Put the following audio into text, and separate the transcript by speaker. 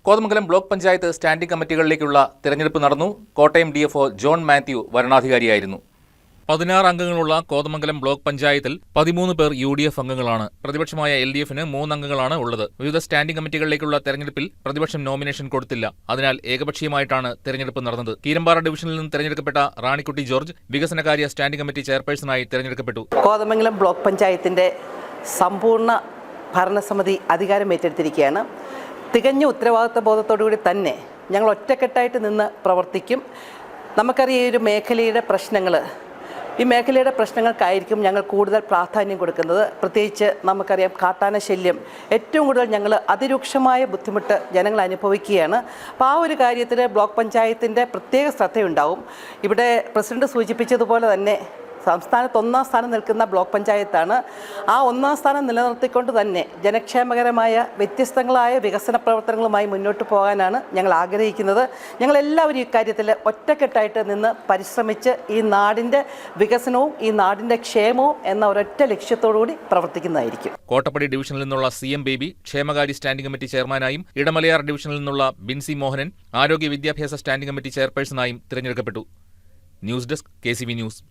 Speaker 1: Kothamangalam block panchayat standing കമ്മിറ്റികളിലേക്കുള്ള തിരഞ്ഞെടുപ്പ് നടന്നു. കോട്ടയം DFO ജോൺ മാത്യു വരണാധികാരിയായിരുന്നു. 16 അംഗങ്ങളുള്ള കോതമംഗലം ബ്ലോക്ക് പഞ്ചായത്തിൽ 13 പേർ UDF അംഗങ്ങളാണ്. പ്രതിപക്ഷമായ LDF-ന് 3 അംഗങ്ങളാണ് ഉള്ളത്. വിവിധ സ്റ്റാൻഡിംഗ് കമ്മിറ്റികളിലേക്കുള്ള തെരഞ്ഞെടുപ്പിൽ പ്രതിപക്ഷം നോമിനേഷൻ കൊടുത്തില്ല. അതിനാൽ ഏകപക്ഷീയമായിട്ടാണ് തെരഞ്ഞെടുപ്പ് നടന്നത്. കീരമ്പാറ ഡിവിഷനിൽ നിന്ന് തെരഞ്ഞെടുക്കപ്പെട്ട റാണിക്കുട്ടി ജോർജ് വികസനകാര്യ സ്റ്റാൻഡിംഗ് കമ്മിറ്റി ചെയർപേഴ്സണായി തെരഞ്ഞെടുക്കപ്പെട്ടു.
Speaker 2: കോതമംഗലം ബ്ലോക്ക് പഞ്ചായത്തിന്റെ സമ്പൂർണ്ണ ഭരണസമിതി അധികാരമേറ്റെടുത്തിരിക്കുകയാണ്. തികഞ്ഞ ഉത്തരവാദിത്വ ബോധത്തോടുകൂടി തന്നെ ഞങ്ങൾ ഒറ്റക്കെട്ടായിട്ട് നിന്ന് പ്രവർത്തിക്കും. നമുക്കറിയാം ഈ മേഖലയുടെ പ്രശ്നങ്ങൾക്കായിരിക്കും ഞങ്ങൾ കൂടുതൽ പ്രാധാന്യം കൊടുക്കുന്നത്. പ്രത്യേകിച്ച് നമുക്കറിയാം കാട്ടാന ശല്യം ഏറ്റവും കൂടുതൽ ഞങ്ങൾ അതിരൂക്ഷമായ ബുദ്ധിമുട്ട് ജനങ്ങൾ അനുഭവിക്കുകയാണ്. അപ്പോൾ ആ ഒരു കാര്യത്തിൽ ബ്ലോക്ക് പഞ്ചായത്തിൻ്റെ പ്രത്യേക ശ്രദ്ധയുണ്ടാവും. ഇവിടെ പ്രസിഡന്റ് സൂചിപ്പിച്ചതുപോലെ തന്നെ സംസ്ഥാനത്ത് 1-ാം സ്ഥാനം നിൽക്കുന്ന ബ്ലോക്ക് പഞ്ചായത്താണ്. ആ 1-ാം സ്ഥാനം നിലനിർത്തിക്കൊണ്ട് തന്നെ ജനക്ഷേമകരമായ വ്യത്യസ്തങ്ങളായ വികസന പ്രവർത്തനങ്ങളുമായി മുന്നോട്ട് പോകാനാണ് ഞങ്ങൾ ആഗ്രഹിക്കുന്നത്. ഞങ്ങളെല്ലാവരും ഇക്കാര്യത്തിൽ ഒറ്റക്കെട്ടായിട്ട് നിന്ന് പരിശ്രമിച്ച് ഈ നാടിൻ്റെ വികസനവും ഈ നാടിൻ്റെ ക്ഷേമവും എന്ന ഒരൊറ്റ ലക്ഷ്യത്തോടുകൂടി പ്രവർത്തിക്കുന്നതായിരിക്കും.
Speaker 1: കോട്ടപ്പടി ഡിവിഷനിൽ നിന്നുള്ള CM ബേബി ക്ഷേമകാര്യ സ്റ്റാൻഡിംഗ് കമ്മിറ്റി ചെയർമാനായും, ഇടമലയാർ ഡിവിഷനിൽ നിന്നുള്ള ബിൻസി മോഹനൻ ആരോഗ്യ വിദ്യാഭ്യാസ സ്റ്റാൻഡിംഗ് കമ്മിറ്റി ചെയർപേഴ്സണായും തിരഞ്ഞെടുക്കപ്പെട്ടു. News desk KCV news.